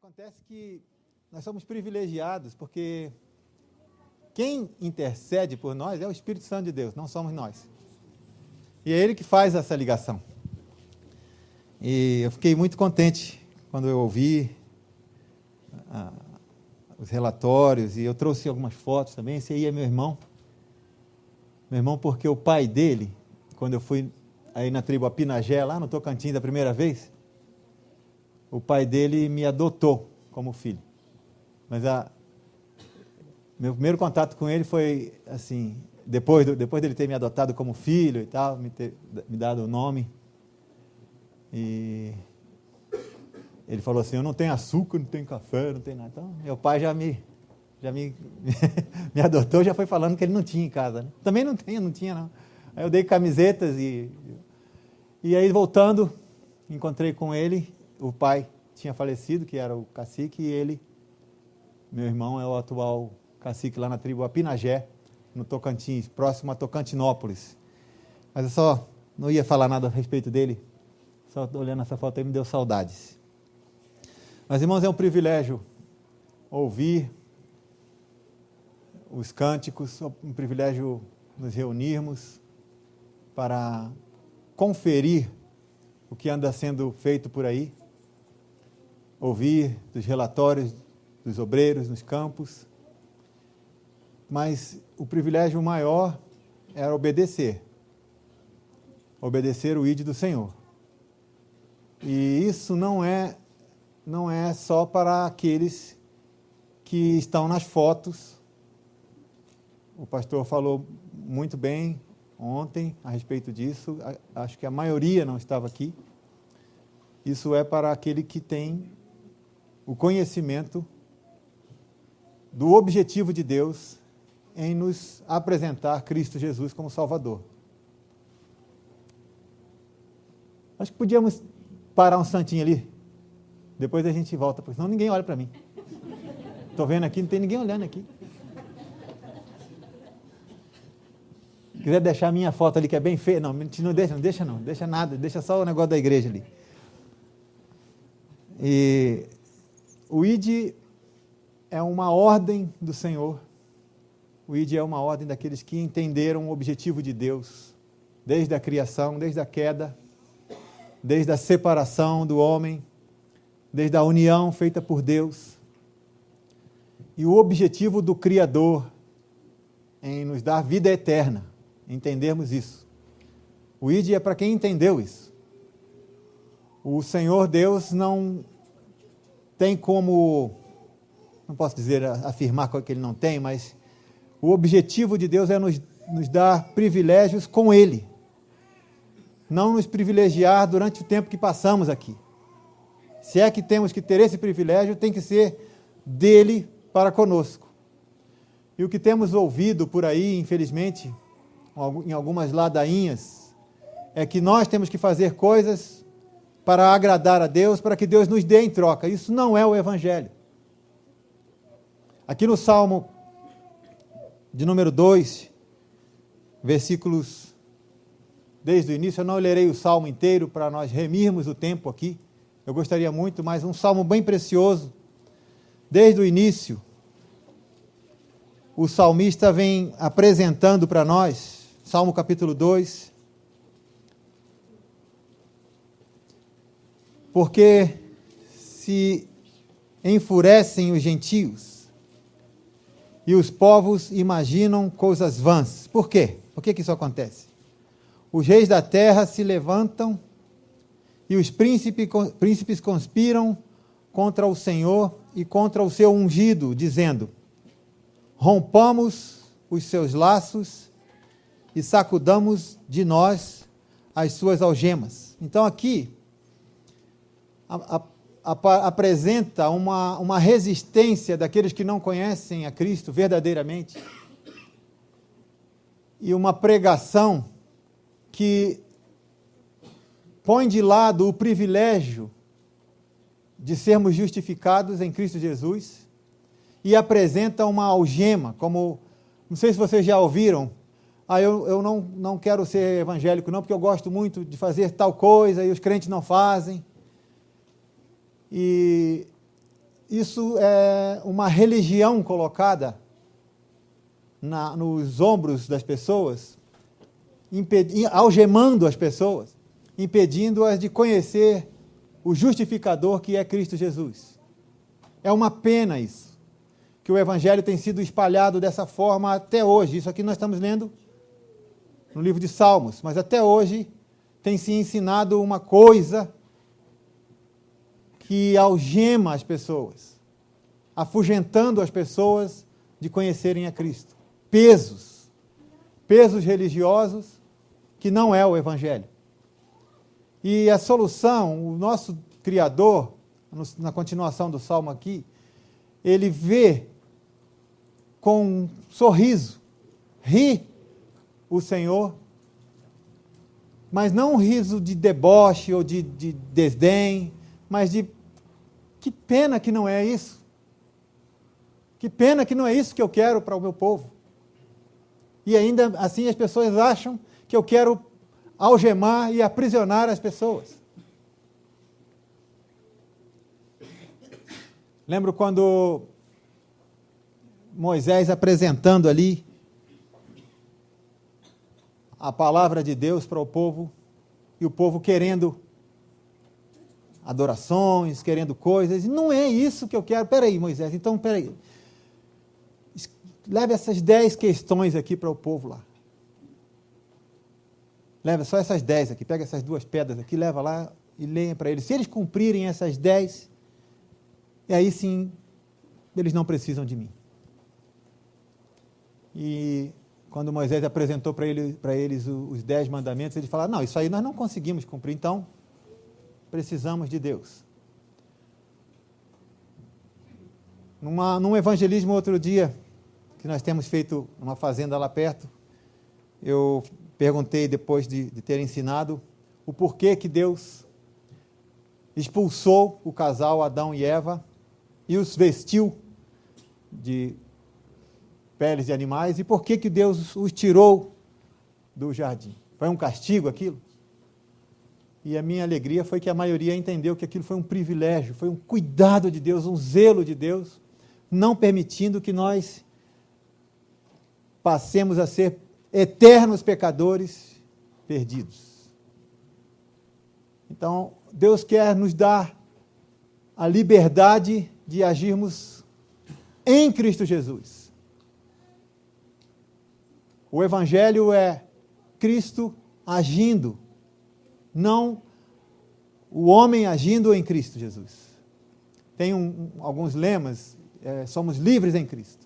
Acontece que nós somos privilegiados, porque quem intercede por nós é o Espírito Santo de Deus, não somos nós. E é Ele que faz essa ligação. E eu fiquei muito contente quando eu ouvi os relatórios, e eu trouxe algumas fotos também. Esse aí é meu irmão. Meu irmão, porque o pai dele, quando eu fui aí na tribo Apinagé, lá no Tocantins, da primeira vez, o pai dele me adotou como filho. Mas meu primeiro contato com ele foi assim, depois dele ter me adotado como filho e tal, me dado o nome. E ele falou assim: eu não tenho açúcar, não tenho café, não tenho nada. Então, meu pai já me me adotou, já foi falando que ele não tinha em casa, né? Também não tinha não. Aí eu dei camisetas e aí, voltando, encontrei com ele. O pai tinha falecido, que era o cacique, e ele, meu irmão, é o atual cacique lá na tribo Apinagé, no Tocantins, próximo a Tocantinópolis. Mas eu só não ia falar nada a respeito dele, só olhando essa foto aí me deu saudades. Mas, irmãos, é um privilégio ouvir os cânticos, é um privilégio nos reunirmos para conferir o que anda sendo feito por aí, ouvir dos relatórios dos obreiros nos campos, mas o privilégio maior era obedecer o ID do Senhor. E isso não é só para aqueles que estão nas fotos. O pastor falou muito bem ontem a respeito disso, acho que a maioria não estava aqui. Isso é para aquele que tem o conhecimento do objetivo de Deus em nos apresentar Cristo Jesus como Salvador. Acho que podíamos parar um instantinho ali, depois a gente volta, porque senão ninguém olha para mim. Estou vendo aqui, não tem ninguém olhando aqui. Se quiser deixar a minha foto ali, que é bem feia, não deixa nada, deixa só o negócio da igreja ali. E o ID é uma ordem do Senhor, o ID é uma ordem daqueles que entenderam o objetivo de Deus, desde a criação, desde a queda, desde a separação do homem, desde a união feita por Deus, e o objetivo do Criador em nos dar vida eterna, entendermos isso. O ID é para quem entendeu isso. O Senhor Deus não tem como, não posso dizer, afirmar que ele não tem, mas o objetivo de Deus é nos dar privilégios com Ele, não nos privilegiar durante o tempo que passamos aqui. Se é que temos que ter esse privilégio, tem que ser dele para conosco. E o que temos ouvido por aí, infelizmente, em algumas ladainhas, é que nós temos que fazer coisas para agradar a Deus, para que Deus nos dê em troca. Isso não é o Evangelho. Aqui no Salmo de número 2, versículos desde o início, eu não lerei o Salmo inteiro para nós remirmos o tempo aqui, eu gostaria muito, mas um Salmo bem precioso. Desde o início, o salmista vem apresentando para nós, Salmo capítulo 2, porque se enfurecem os gentios e os povos imaginam coisas vãs. Por quê? Por que isso acontece? Os reis da terra se levantam e os príncipes conspiram contra o Senhor e contra o seu ungido, dizendo: rompamos os seus laços e sacudamos de nós as suas algemas. Então aqui apresenta uma resistência daqueles que não conhecem a Cristo verdadeiramente, e uma pregação que põe de lado o privilégio de sermos justificados em Cristo Jesus e apresenta uma algema, como, não sei se vocês já ouviram, eu não quero ser evangélico não, porque eu gosto muito de fazer tal coisa e os crentes não fazem. E isso é uma religião colocada nos ombros das pessoas, algemando as pessoas, impedindo-as de conhecer o justificador que é Cristo Jesus. É uma pena isso, que o Evangelho tem sido espalhado dessa forma até hoje. Isso aqui nós estamos lendo no livro de Salmos, mas até hoje tem se ensinado uma coisa que algema as pessoas, afugentando as pessoas de conhecerem a Cristo. Pesos religiosos que não é o Evangelho. E a solução, o nosso Criador, na continuação do Salmo aqui, ele vê com um sorriso, ri o Senhor, mas não um riso de deboche ou de desdém, mas de que pena que não é isso. Que pena que não é isso que eu quero para o meu povo. E ainda assim as pessoas acham que eu quero algemar e aprisionar as pessoas. Lembro quando Moisés apresentando ali a palavra de Deus para o povo, e o povo querendo adorações, querendo coisas, e não é isso que eu quero. Peraí, Moisés, então peraí. Leve essas 10 questões aqui para o povo lá. Leva só essas 10 aqui, pega essas 2 pedras aqui, leva lá e leia para eles. Se eles cumprirem essas 10, e aí sim, eles não precisam de mim. E quando Moisés apresentou para eles os 10 mandamentos, eles falaram, não, isso aí nós não conseguimos cumprir, então precisamos de Deus. Num evangelismo outro dia, que nós temos feito numa fazenda lá perto, eu perguntei, depois de ter ensinado, o porquê que Deus expulsou o casal Adão e Eva e os vestiu de peles de animais, e por que que Deus os tirou do jardim. Foi um castigo aquilo? E a minha alegria foi que a maioria entendeu que aquilo foi um privilégio, foi um cuidado de Deus, um zelo de Deus, não permitindo que nós passemos a ser eternos pecadores perdidos. Então, Deus quer nos dar a liberdade de agirmos em Cristo Jesus. O Evangelho é Cristo agindo, não o homem agindo em Cristo Jesus. Tem alguns lemas, somos livres em Cristo.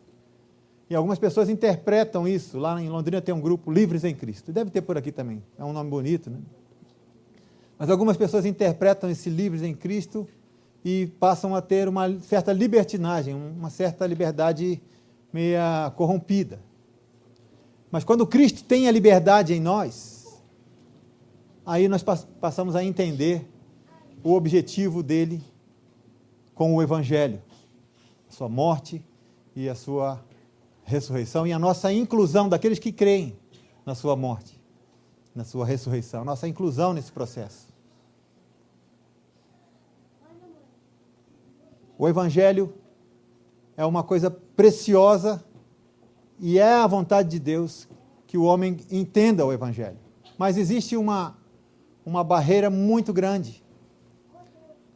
E algumas pessoas interpretam isso. Lá em Londrina tem um grupo, Livres em Cristo. Deve ter por aqui também. É um nome bonito, né? Mas algumas pessoas interpretam esse Livres em Cristo e passam a ter uma certa libertinagem, uma certa liberdade meia corrompida. Mas quando Cristo tem a liberdade em nós, aí nós passamos a entender o objetivo dele com o Evangelho, a sua morte e a sua ressurreição, e a nossa inclusão daqueles que creem na sua morte, na sua ressurreição, nossa inclusão nesse processo. O Evangelho é uma coisa preciosa e é a vontade de Deus que o homem entenda o Evangelho. Mas existe uma barreira muito grande.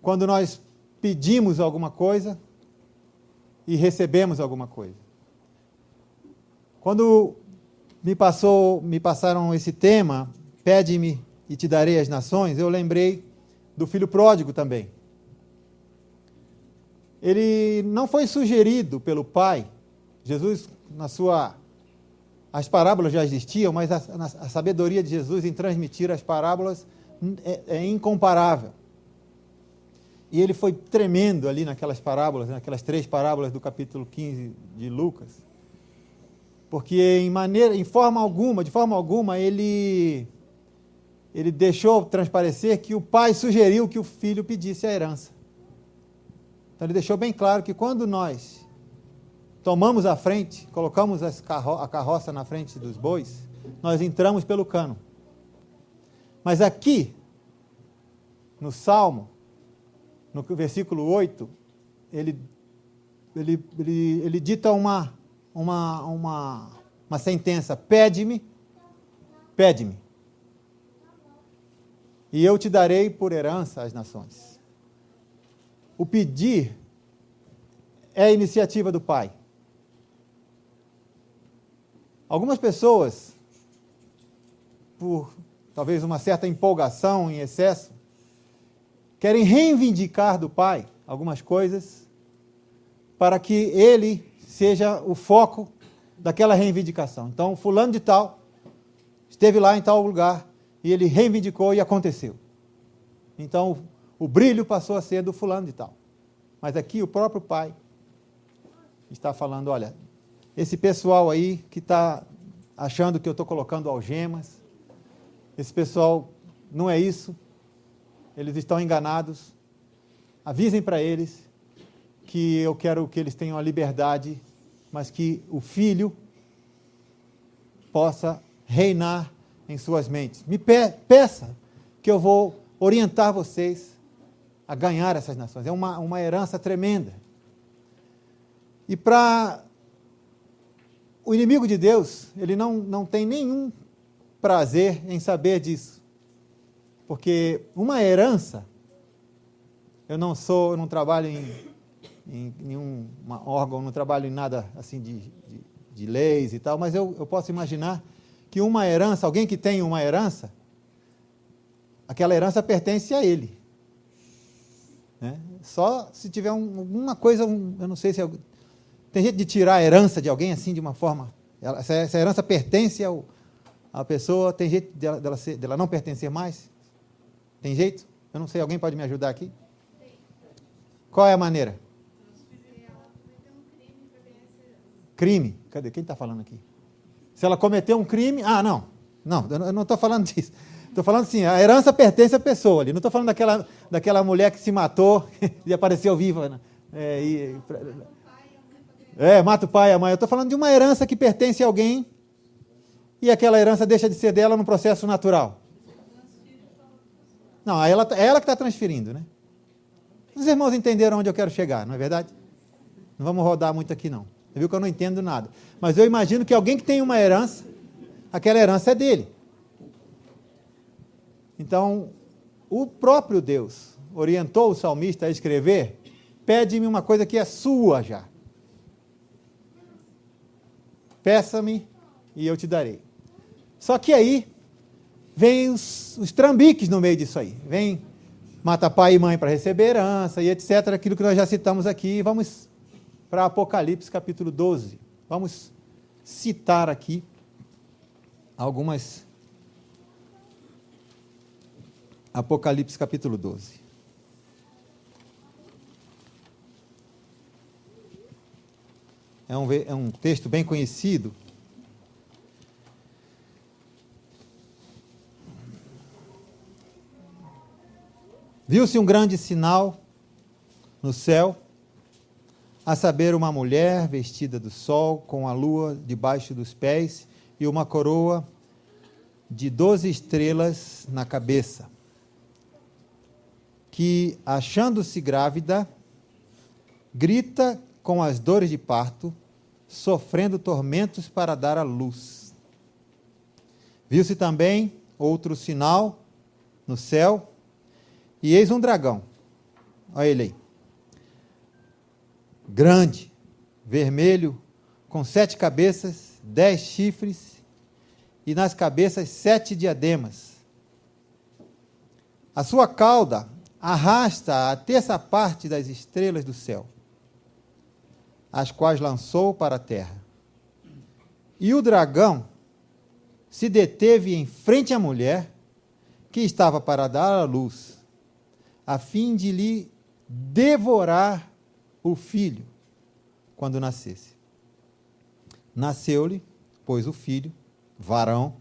Quando nós pedimos alguma coisa e recebemos alguma coisa. Quando me passaram esse tema, pede-me e te darei as nações, eu lembrei do filho pródigo também. Ele não foi sugerido pelo pai. Jesus, as parábolas já existiam, mas a sabedoria de Jesus em transmitir as parábolas é incomparável. E ele foi tremendo ali naquelas parábolas, naquelas 3 parábolas do capítulo 15 de Lucas, porque de forma alguma, ele deixou transparecer que o pai sugeriu que o filho pedisse a herança. Então ele deixou bem claro que quando nós tomamos a frente, colocamos a carroça na frente dos bois, nós entramos pelo cano. Mas aqui, no Salmo, no versículo 8, ele ele dita uma sentença: pede-me, pede-me, e eu te darei por herança as nações. O pedir é a iniciativa do Pai. Algumas pessoas, por talvez uma certa empolgação em excesso, querem reivindicar do Pai algumas coisas para que ele seja o foco daquela reivindicação. Então, fulano de tal esteve lá em tal lugar e ele reivindicou e aconteceu. Então, o brilho passou a ser do fulano de tal. Mas aqui o próprio Pai está falando: olha, esse pessoal aí que está achando que eu estou colocando algemas, esse pessoal não é isso, eles estão enganados. Avisem para eles que eu quero que eles tenham a liberdade, mas que o Filho possa reinar em suas mentes. Me peça que eu vou orientar vocês a ganhar essas nações. É uma herança tremenda. E para o inimigo de Deus, ele não tem nenhum prazer em saber disso. Porque uma herança, eu não trabalho em nenhum órgão, não trabalho em nada assim de leis e tal, mas eu posso imaginar que uma herança, alguém que tem uma herança, aquela herança pertence a ele. Né? Só se tiver alguma coisa, eu não sei se... Tem jeito de tirar a herança de alguém assim, de uma forma... Essa herança pertence à pessoa, tem jeito dela não pertencer mais? Tem jeito? Eu não sei, alguém pode me ajudar aqui? Qual é a maneira? Crime? Cadê? Quem está falando aqui? Se ela cometeu um crime... não, eu não estou falando disso. Estou falando assim, a herança pertence à pessoa ali. Não estou falando daquela mulher que se matou e apareceu viva. Né? Mata o pai e a mãe. Eu estou falando de uma herança que pertence a alguém e aquela herança deixa de ser dela no processo natural. Não, é ela que está transferindo, né? Os irmãos entenderam onde eu quero chegar, não é verdade? Não vamos rodar muito aqui, não. Você viu que eu não entendo nada. Mas eu imagino que alguém que tem uma herança, aquela herança é dele. Então, o próprio Deus orientou o salmista a escrever: pede-me uma coisa que é sua já. Peça-me e eu te darei. Só que aí vem os trambiques no meio disso aí. Vem, mata pai e mãe para receber herança e etc. Aquilo que nós já citamos aqui. Vamos para Apocalipse capítulo 12. Vamos citar aqui algumas... Apocalipse capítulo 12. É um texto bem conhecido. Viu-se um grande sinal no céu, a saber, uma mulher vestida do sol, com a lua debaixo dos pés e uma coroa de 12 estrelas na cabeça, que, achando-se grávida, grita com as dores de parto, sofrendo tormentos para dar à luz. Viu-se também outro sinal no céu, e eis um dragão, olha ele aí, grande, vermelho, com 7 cabeças, 10 chifres, e nas cabeças 7 diademas. A sua cauda arrasta a terça parte das estrelas do céu, as quais lançou para a terra. E o dragão se deteve em frente à mulher, que estava para dar à luz, a fim de lhe devorar o filho, quando nascesse. Nasceu-lhe, pois, o filho, varão,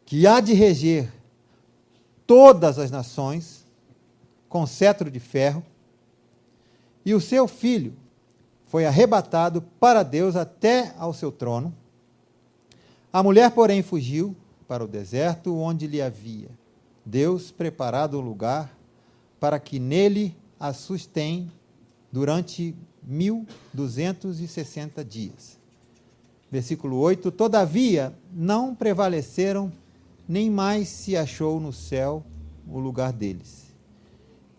que há de reger todas as nações, com cetro de ferro, e o seu filho foi arrebatado para Deus até ao seu trono. A mulher, porém, fugiu para o deserto, onde lhe havia Deus preparado um lugar para que nele a sustém durante 1260 dias. Versículo 8, todavia não prevaleceram, nem mais se achou no céu o lugar deles.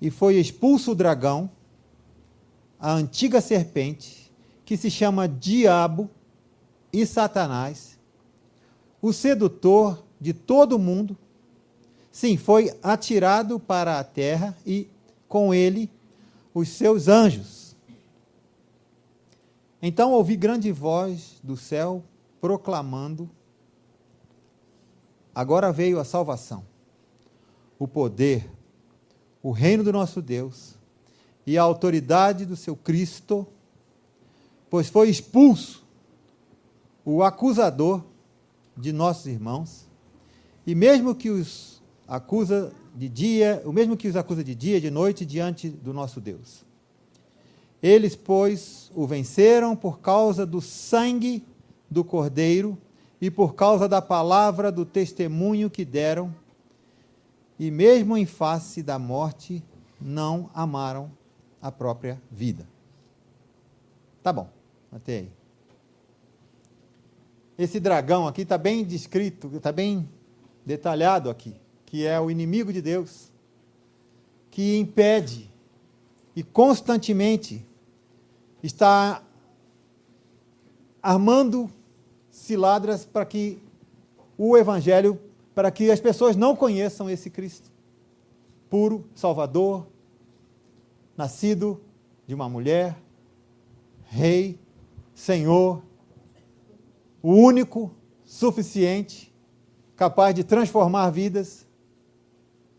E foi expulso o dragão, a antiga serpente, que se chama Diabo e Satanás, o sedutor de todo o mundo. Sim, foi atirado para a terra e, com ele, os seus anjos. Então ouvi grande voz do céu proclamando: agora veio a salvação, o poder, o reino do nosso Deus e a autoridade do seu Cristo, pois foi expulso o acusador de nossos irmãos, e mesmo que os acusa de dia, o mesmo que os acusa de dia e de noite diante do nosso Deus. Eles, pois, o venceram por causa do sangue do Cordeiro e por causa da palavra do testemunho que deram, e mesmo em face da morte, não amaram a própria vida. Tá bom, até aí. Esse dragão aqui está bem descrito, está bem detalhado aqui, que é o inimigo de Deus, que impede e constantemente está armando ciladas para que o Evangelho, para que as pessoas não conheçam esse Cristo puro, Salvador, nascido de uma mulher, Rei, Senhor, o único, suficiente, capaz de transformar vidas,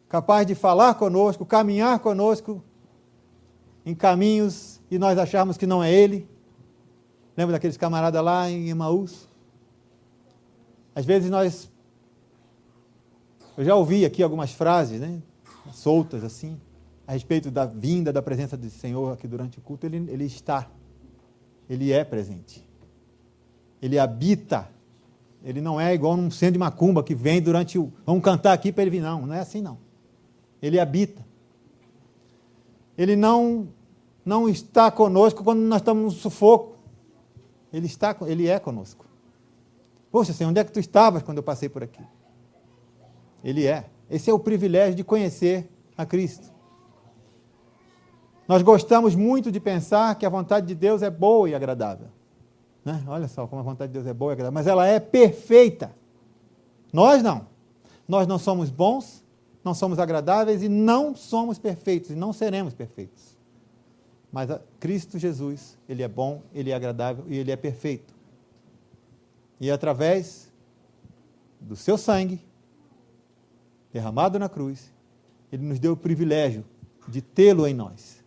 capaz de falar conosco, caminhar conosco em caminhos e nós acharmos que não é Ele. Lembra daqueles camaradas lá em Emaús? Às vezes eu já ouvi aqui algumas frases, né, soltas assim, a respeito da vinda, da presença do Senhor aqui durante o culto. Ele está, Ele é presente, Ele habita, Ele não é igual num centro de macumba que vem durante o... Vamos cantar aqui para Ele vir, não é assim não. Ele habita. Ele não está conosco quando nós estamos no sufoco. Ele é conosco. Poxa, Senhor, onde é que tu estavas quando eu passei por aqui? Ele é. Esse é o privilégio de conhecer a Cristo. Nós gostamos muito de pensar que a vontade de Deus é boa e agradável. Né? Olha só como a vontade de Deus é boa e agradável. Mas ela é perfeita. Nós não. Nós não somos bons, não somos agradáveis e não somos perfeitos. E não seremos perfeitos. Mas Cristo Jesus, Ele é bom, Ele é agradável e Ele é perfeito. E através do seu sangue, derramado na cruz, Ele nos deu o privilégio de tê-lo em nós,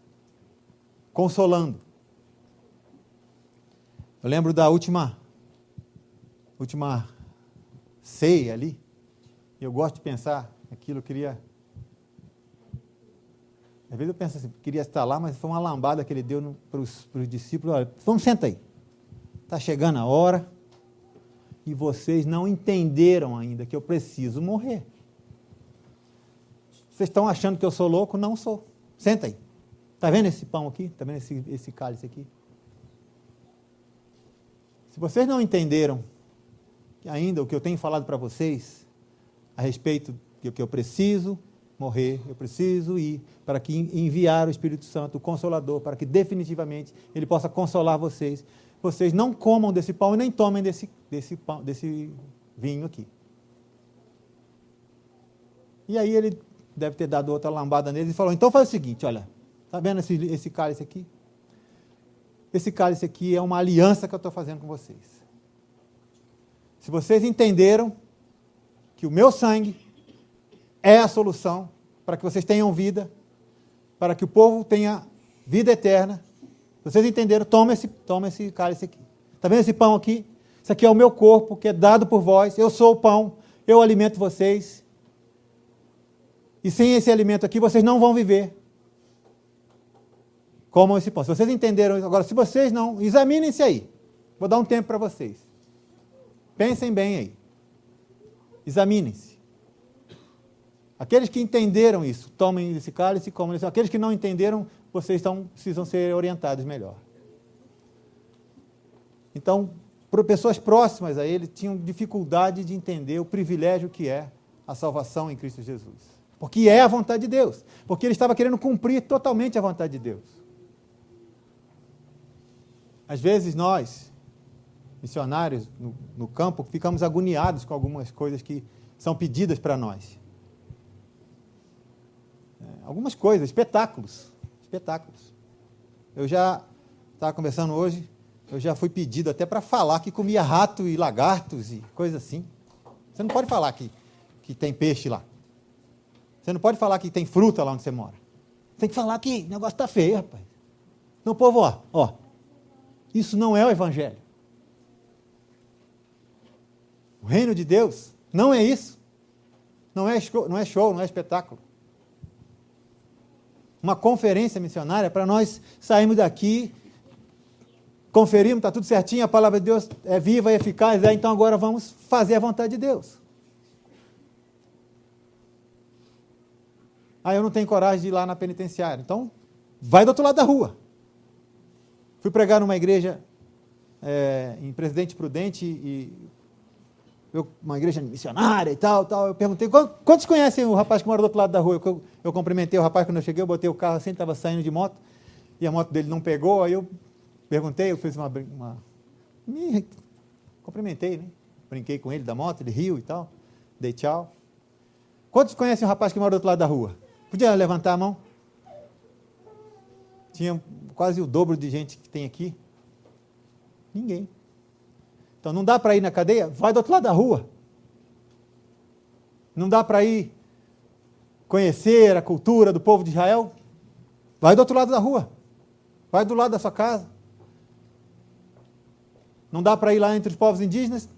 consolando. Eu lembro da última ceia ali, e eu gosto de pensar aquilo, às vezes eu penso assim, queria estar lá, mas foi uma lambada que Ele deu para os discípulos: olha, vamos, senta aí, está chegando a hora, e vocês não entenderam ainda que eu preciso morrer. Vocês estão achando que eu sou louco? Não sou. Senta aí. Está vendo esse pão aqui? Está vendo esse cálice aqui? Se vocês não entenderam ainda o que eu tenho falado para vocês a respeito de que eu preciso morrer, eu preciso ir para que enviar o Espírito Santo, o Consolador, para que definitivamente Ele possa consolar vocês. Vocês não comam desse pão e nem tomem desse vinho aqui. E aí Ele deve ter dado outra lambada neles e falou: então faz o seguinte, olha, está vendo esse cálice aqui? Esse cálice aqui é uma aliança que eu estou fazendo com vocês. Se vocês entenderam que o meu sangue é a solução para que vocês tenham vida, para que o povo tenha vida eterna, vocês entenderam, toma esse cálice aqui. Está vendo esse pão aqui? Isso aqui é o meu corpo, que é dado por vós. Eu sou o pão, eu alimento vocês. E sem esse alimento aqui, vocês não vão viver. Comam esse pão. Se vocês entenderam isso, agora, se vocês não, examinem-se aí. Vou dar um tempo para vocês. Pensem bem aí. Examinem-se. Aqueles que entenderam isso, tomem esse cálice e comam esse. Aqueles que não entenderam, vocês precisam ser orientados melhor. Então, pessoas próximas a ele tinham dificuldade de entender o privilégio que é a salvação em Cristo Jesus. Porque é a vontade de Deus. Porque ele estava querendo cumprir totalmente a vontade de Deus. Às vezes nós, missionários no campo, ficamos agoniados com algumas coisas que são pedidas para nós. Algumas coisas, espetáculos. Eu já estava conversando hoje, eu já fui pedido até para falar que comia rato e lagartos e coisas assim. Você não pode falar que tem peixe lá. Você não pode falar que tem fruta lá onde você mora. Tem que falar que o negócio está feio, rapaz. Então, povo, ó, isso não é o Evangelho. O reino de Deus não é isso. Não é show, não é espetáculo. Uma conferência missionária para nós sairmos daqui, conferirmos, está tudo certinho, a palavra de Deus é viva e eficaz, então agora vamos fazer a vontade de Deus. Eu não tenho coragem de ir lá na penitenciária. Então, vai do outro lado da rua. Fui pregar numa igreja em Presidente Prudente, uma igreja missionária e tal. Eu perguntei, quantos conhecem o rapaz que mora do outro lado da rua? Eu cumprimentei o rapaz quando eu cheguei, eu botei o carro assim, ele estava saindo de moto, e a moto dele não pegou, aí eu perguntei, eu fiz me cumprimentei, né? Brinquei com ele da moto, ele riu e tal, dei tchau. Quantos conhecem o rapaz que mora do outro lado da rua? Podia levantar a mão? Tinha quase o dobro de gente que tem aqui. Ninguém. Então, não dá para ir na cadeia? Vai do outro lado da rua. Não dá para ir conhecer a cultura do povo de Israel? Vai do outro lado da rua. Vai do lado da sua casa. Não dá para ir lá entre os povos indígenas?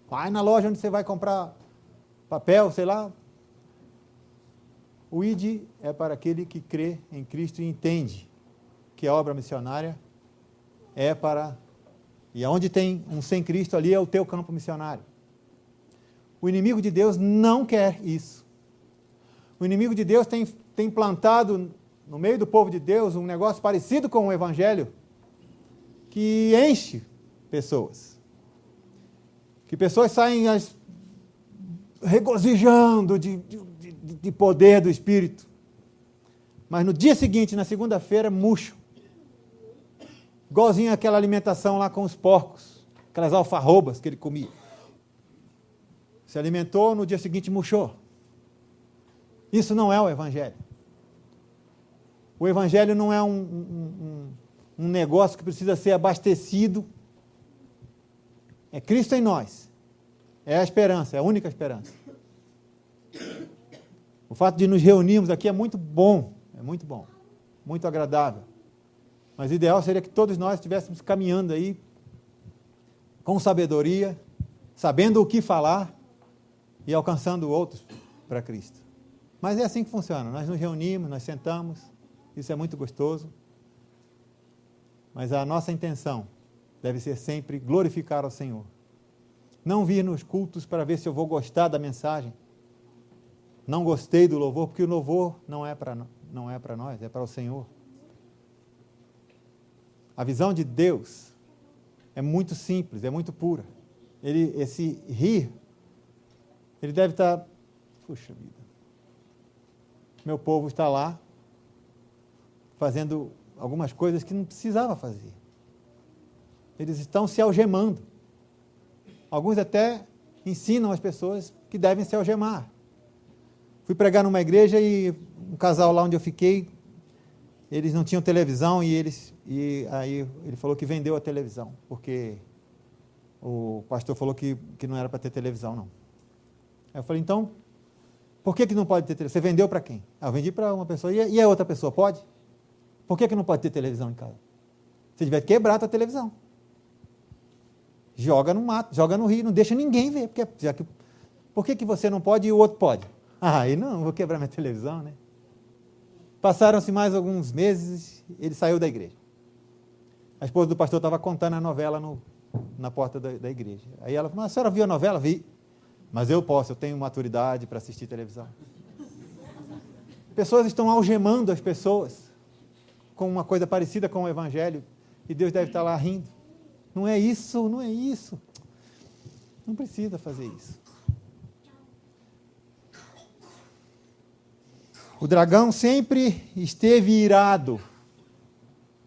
Vai na loja onde você vai comprar papel, sei lá. O ID é para aquele que crê em Cristo e entende que a obra missionária é para... E onde tem um sem Cristo, ali é o teu campo missionário. O inimigo de Deus não quer isso. O inimigo de Deus tem plantado no meio do povo de Deus um negócio parecido com o Evangelho que enche pessoas. Que pessoas saem regozijando de poder do Espírito. Mas no dia seguinte, na segunda-feira, murcho. Igualzinho aquela alimentação lá com os porcos, aquelas alfarrobas que ele comia. Se alimentou, no dia seguinte murchou. Isso não é o Evangelho. O Evangelho não é um negócio que precisa ser abastecido. É Cristo em nós. É a esperança, é a única esperança. O fato de nos reunirmos aqui é muito bom, muito agradável. Mas o ideal seria que todos nós estivéssemos caminhando aí com sabedoria, sabendo o que falar e alcançando outros para Cristo. Mas é assim que funciona, nós nos reunimos, nós sentamos, isso é muito gostoso, mas a nossa intenção deve ser sempre glorificar ao Senhor. Não vir nos cultos para ver se eu vou gostar da mensagem. Não gostei do louvor, porque o louvor não é para nós, é para o Senhor. A visão de Deus é muito simples, é muito pura. Esse rir, ele deve estar... Puxa vida. Meu povo está lá fazendo algumas coisas que não precisava fazer. Eles estão se algemando. Alguns até ensinam as pessoas que devem se algemar. Fui pregar numa igreja e um casal lá onde eu fiquei, eles não tinham televisão e aí ele falou que vendeu a televisão, porque o pastor falou que não era para ter televisão, não. Aí eu falei, então, por que não pode ter televisão? Você vendeu para quem? Eu vendi para uma pessoa, e a outra pessoa pode? Por que não pode ter televisão em casa? Você tiver quebrar a tua televisão. Joga no mato, joga no rio, não deixa ninguém ver, por que você não pode e o outro pode? Aí não vou quebrar minha televisão, né? Passaram-se mais alguns meses, ele saiu da igreja. A esposa do pastor estava contando a novela na porta da igreja. Aí ela falou, a senhora viu a novela? Vi. Mas eu tenho maturidade para assistir televisão. Pessoas estão algemando as pessoas. com uma coisa parecida com o Evangelho, e Deus deve estar lá rindo. Não é isso, não é isso. Não precisa fazer isso. O dragão sempre esteve irado.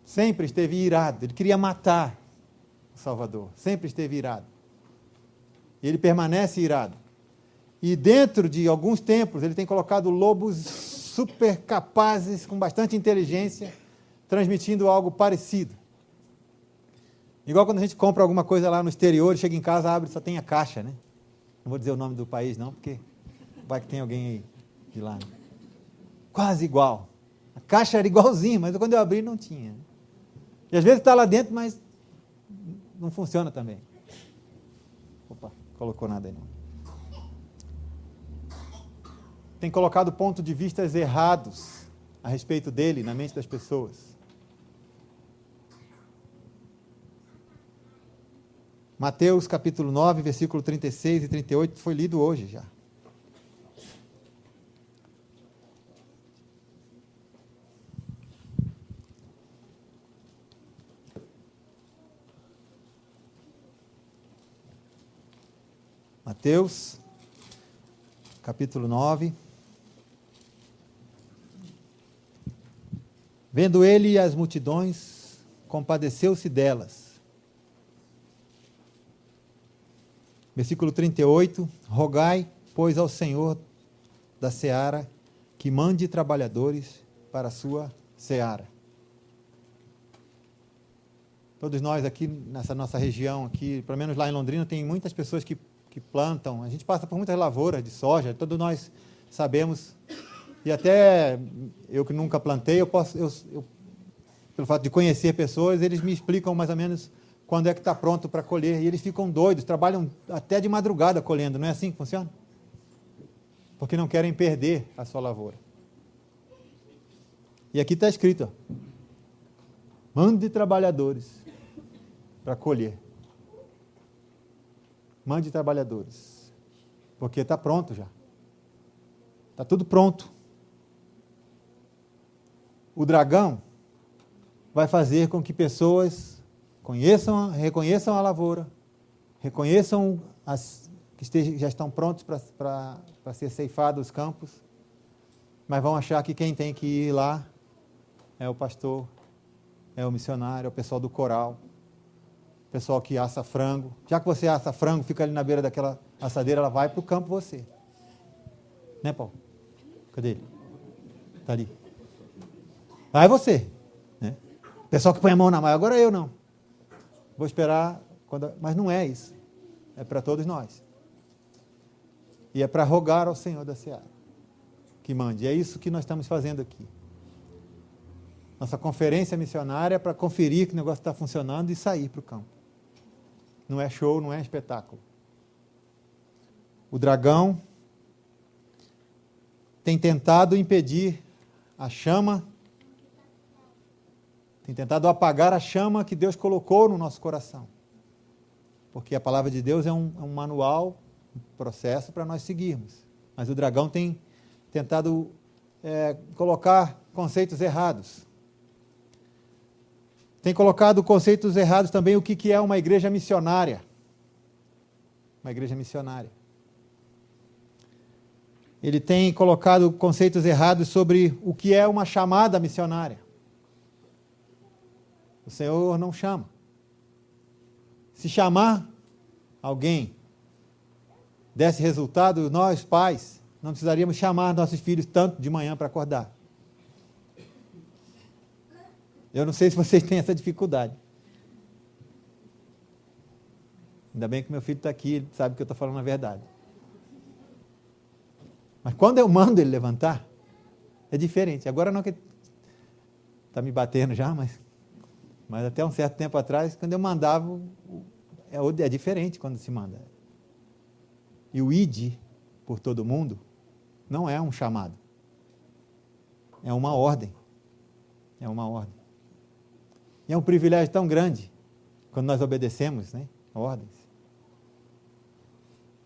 Sempre esteve irado. Ele queria matar o Salvador. Sempre esteve irado. E ele permanece irado. E dentro de alguns templos, ele tem colocado lobos super capazes, com bastante inteligência, transmitindo algo parecido. Igual quando a gente compra alguma coisa lá no exterior, chega em casa, abre, só tem a caixa, né? Não vou dizer o nome do país, não, porque vai que tem alguém aí de lá. Quase igual. A caixa era igualzinha, mas quando eu abri não tinha. E às vezes está lá dentro, mas não funciona também. Opa, colocou nada aí não. Tem colocado pontos de vista errados a respeito dele na mente das pessoas. Mateus capítulo 9, versículo 36 e 38 foi lido hoje já. Mateus capítulo 9. Vendo ele as multidões, compadeceu-se delas. Versículo 38, rogai, pois, ao Senhor da seara, que mande trabalhadores para a sua seara. Todos nós aqui, nessa nossa região, aqui, pelo menos lá em Londrina, tem muitas pessoas que plantam. A gente passa por muitas lavouras de soja, todos nós sabemos. E até eu que nunca plantei, pelo fato de conhecer pessoas, eles me explicam mais ou menos quando é que está pronto para colher. E eles ficam doidos, trabalham até de madrugada colhendo. Não é assim que funciona? Porque não querem perder a sua lavoura. E aqui está escrito, ó, mande trabalhadores para colher. Mande trabalhadores. Porque está pronto já. Está tudo pronto. O dragão vai fazer com que pessoas reconheçam a lavoura, reconheçam as que já estão prontos para ser ceifados os campos, mas vão achar que quem tem que ir lá é o pastor, é o missionário, é o pessoal do coral, o pessoal que assa frango. Já que você assa frango, fica ali na beira daquela assadeira, ela vai para o campo você. Né, Paulo? Cadê ele? Está ali. Vai você. Né? Pessoal que põe a mão na mão, agora eu não. Vou esperar, mas não é isso. É para todos nós. E é para rogar ao Senhor da seara que mande. É isso que nós estamos fazendo aqui. Nossa conferência missionária é para conferir que o negócio está funcionando e sair para o campo. Não é show, não é espetáculo. O dragão tem tentado impedir a chama, tem tentado apagar a chama que Deus colocou no nosso coração. Porque a palavra de Deus é um manual, um processo para nós seguirmos. Mas o dragão tem tentado colocar conceitos errados. Tem colocado conceitos errados também o que é uma igreja missionária. Uma igreja missionária. Ele tem colocado conceitos errados sobre o que é uma chamada missionária. O Senhor não chama. Se chamar alguém desse resultado, nós, pais, não precisaríamos chamar nossos filhos tanto de manhã para acordar. Eu não sei se vocês têm essa dificuldade. Ainda bem que meu filho está aqui, ele sabe que eu estou falando a verdade. Mas quando eu mando ele levantar, é diferente. Agora não que está me batendo já, mas até um certo tempo atrás, quando eu mandava, é diferente quando se manda. E o ide por todo mundo não é um chamado. É uma ordem. É uma ordem. E é um privilégio tão grande quando nós obedecemos, né, ordens.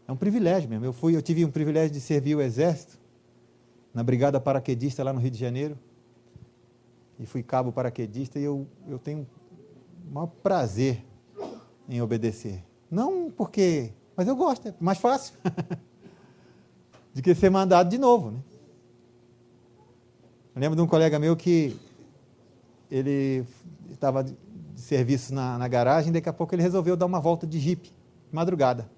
É um privilégio mesmo. Eu tive um privilégio de servir o Exército, na Brigada Paraquedista lá no Rio de Janeiro. e fui cabo paraquedista, e eu tenho o maior prazer em obedecer. Não porque... Mas eu gosto, é mais fácil do que ser mandado de novo, né? Eu lembro de um colega meu que ele estava de serviço na garagem, e daqui a pouco ele resolveu dar uma volta de jipe, de madrugada.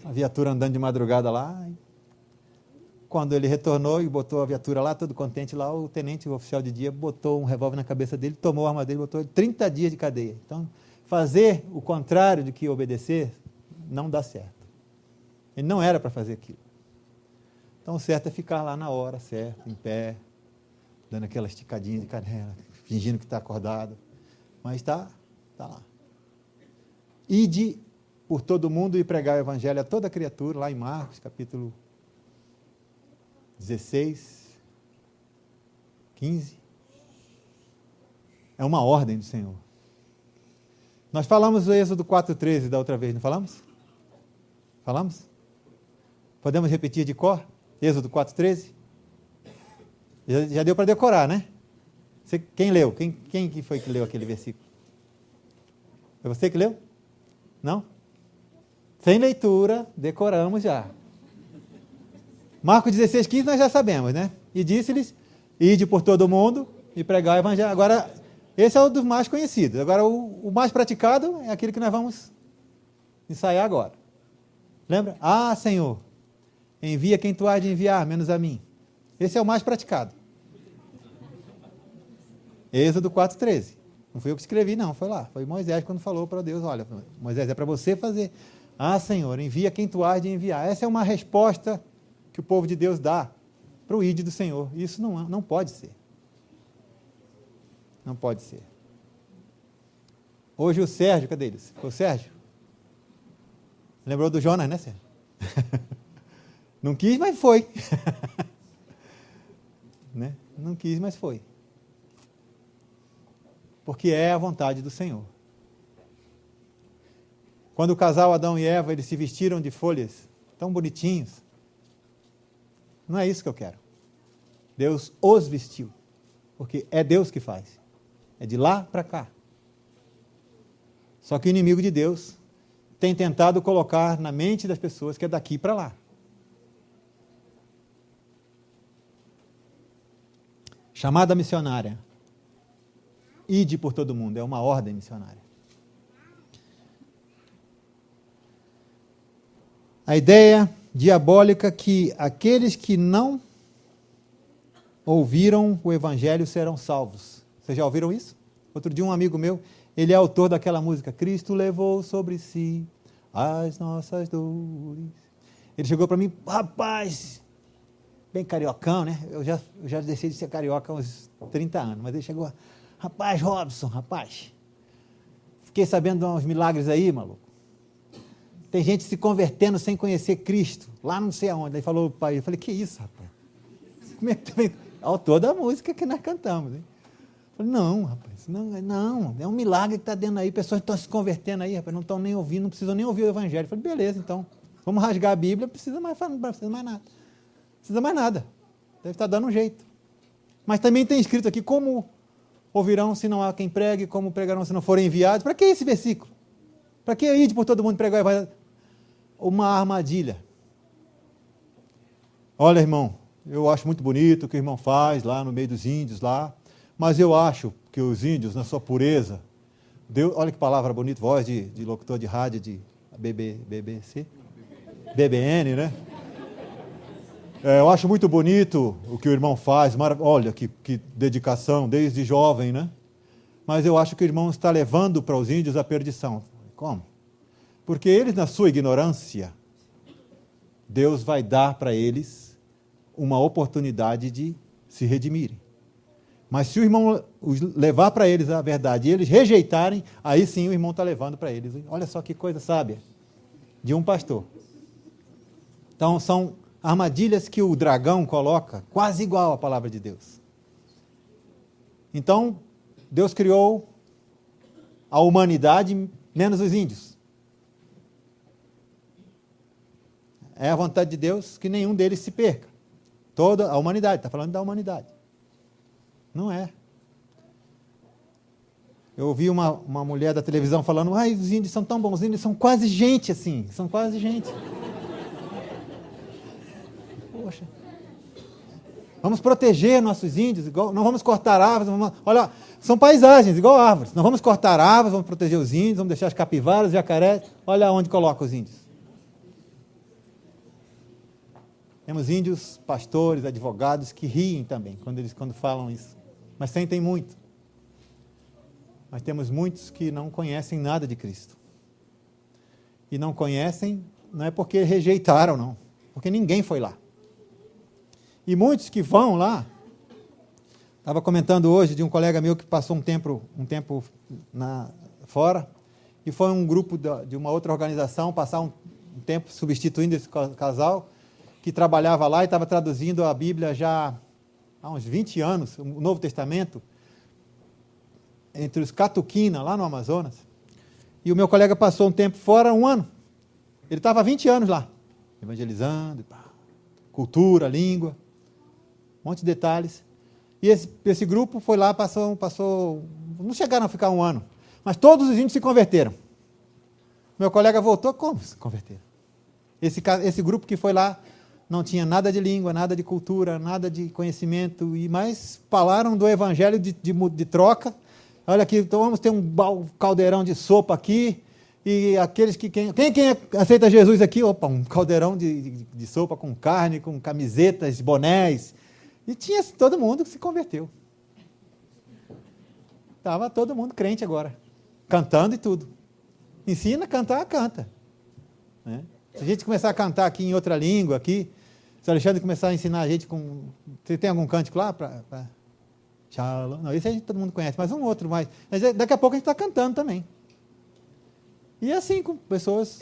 A viatura andando de madrugada lá. Quando ele retornou e botou a viatura lá, todo contente lá, o tenente, o oficial de dia, botou um revólver na cabeça dele, tomou a arma dele, botou 30 dias de cadeia. Então, fazer o contrário de que obedecer, não dá certo. Ele não era para fazer aquilo. Então, o certo é ficar lá na hora certa, em pé, dando aquela esticadinha de canela, fingindo que está acordado. Mas está lá. Ide por todo mundo e pregar o evangelho a toda criatura, lá em Marcos, capítulo 16, 15. É uma ordem do Senhor. Nós falamos do Êxodo 4,13 da outra vez, não falamos? Falamos? Podemos repetir de cor? Êxodo 4,13? Já deu para decorar, né? Quem leu? Quem que foi que leu aquele versículo? Foi você que leu? Não? Sem leitura, decoramos já. Marcos 16, 15 nós já sabemos, né? E disse-lhes, ide por todo mundo e pregar o evangelho. Agora, esse é um dos mais conhecidos. Agora, o mais praticado é aquele que nós vamos ensaiar agora. Lembra? Ah, Senhor, envia quem tu hás de enviar, menos a mim. Esse é o mais praticado. Êxodo 4,13. Não fui eu que escrevi, não, foi lá. Foi Moisés quando falou para Deus, olha, Moisés, é para você fazer. Ah, Senhor, envia quem tu hás de enviar. Essa é uma resposta que o povo de Deus dá para o ide do Senhor. Isso não pode ser. Não pode ser. Hoje o Sérgio, cadê ele? Foi o Sérgio? Lembrou do Jonas, né, Sérgio? Não quis, mas foi. Né? Não quis, mas foi. Porque é a vontade do Senhor. Quando o casal Adão e Eva, eles se vestiram de folhas tão bonitinhos, não é isso que eu quero. Deus os vestiu, porque é Deus que faz. É de lá para cá. Só que o inimigo de Deus tem tentado colocar na mente das pessoas que é daqui para lá. Chamada missionária. Ide por todo mundo, é uma ordem missionária. A ideia diabólica que aqueles que não ouviram o evangelho serão salvos. Vocês já ouviram isso? Outro dia um amigo meu, ele é autor daquela música, Cristo levou sobre si as nossas dores. Ele chegou para mim, rapaz, bem cariocão, né? Eu já deixei de ser carioca há uns 30 anos, mas ele chegou, rapaz, Robson, rapaz, fiquei sabendo de uns milagres aí, maluco. Tem gente se convertendo sem conhecer Cristo, lá não sei aonde. Aí falou o pai, eu falei, que isso, rapaz? Como é que também? Autor da música que nós cantamos, hein? Eu falei, não, rapaz, não, é um milagre que está dentro aí, pessoas estão se convertendo aí, rapaz, não estão nem ouvindo, não precisam nem ouvir o evangelho. Eu falei, beleza, então, vamos rasgar a Bíblia, não precisa mais nada. Não precisa mais nada. Deve estar dando um jeito. Mas também tem escrito aqui, como ouvirão se não há quem pregue, como pregarão se não forem enviados. Para que esse versículo? Para que ir por todo mundo pregar o evangelho? Uma armadilha. Olha, irmão, eu acho muito bonito o que o irmão faz lá no meio dos índios lá, mas eu acho que os índios, na sua pureza, Deus, olha que palavra bonita, voz de locutor de rádio de BBC, BBN, né? Eu acho muito bonito o que o irmão faz, olha que dedicação, desde jovem, né? Mas eu acho que o irmão está levando para os índios a perdição. Como? Porque eles, na sua ignorância, Deus vai dar para eles uma oportunidade de se redimirem. Mas se o irmão levar para eles a verdade e eles rejeitarem, aí sim o irmão está levando para eles. Olha só que coisa sábia de um pastor. Então são armadilhas que o dragão coloca, quase igual à palavra de Deus. Então, Deus criou a humanidade menos os índios. É a vontade de Deus que nenhum deles se perca. Toda a humanidade, está falando da humanidade. Não é. Eu ouvi uma mulher da televisão falando, os índios são tão bons, os índios são quase gente assim, são quase gente. Poxa. Vamos proteger nossos índios, não vamos cortar árvores, olha, são paisagens, igual árvores. Não vamos cortar árvores, vamos proteger os índios, vamos deixar as capivaras, os jacarés. Olha onde coloca os índios. Temos índios, pastores, advogados que riem também quando falam isso, mas sentem muito. Mas temos muitos que não conhecem nada de Cristo. E não conhecem, não é porque rejeitaram, não. Porque ninguém foi lá. E muitos que vão lá, estava comentando hoje de um colega meu que passou um tempo fora, e foi um grupo de uma outra organização passar um tempo substituindo esse casal, que trabalhava lá e estava traduzindo a Bíblia já há uns 20 anos, o Novo Testamento, entre os Catuquina, lá no Amazonas. E o meu colega passou um tempo fora, 1 ano. Ele estava há 20 anos lá, evangelizando, cultura, língua, um monte de detalhes. E esse grupo foi lá, passou, não chegaram a ficar 1 ano, mas todos os índios se converteram. Meu colega voltou, como se converteram? Esse grupo que foi lá não tinha nada de língua, nada de cultura, nada de conhecimento, mas falaram do evangelho de troca. Olha aqui, então vamos ter um caldeirão de sopa aqui, e aqueles que... Quem aceita Jesus aqui? Opa, um caldeirão de sopa com carne, com camisetas, bonés. E tinha todo mundo que se converteu. Estava todo mundo crente agora, cantando e tudo. Ensina a cantar, canta. Né? Se a gente começar a cantar aqui em outra língua, aqui, se o Alexandre começar a ensinar a gente com... Você tem algum cântico lá para... Não, esse a gente todo mundo conhece, mas um outro mais. Mas daqui a pouco a gente está cantando também. E assim, com pessoas.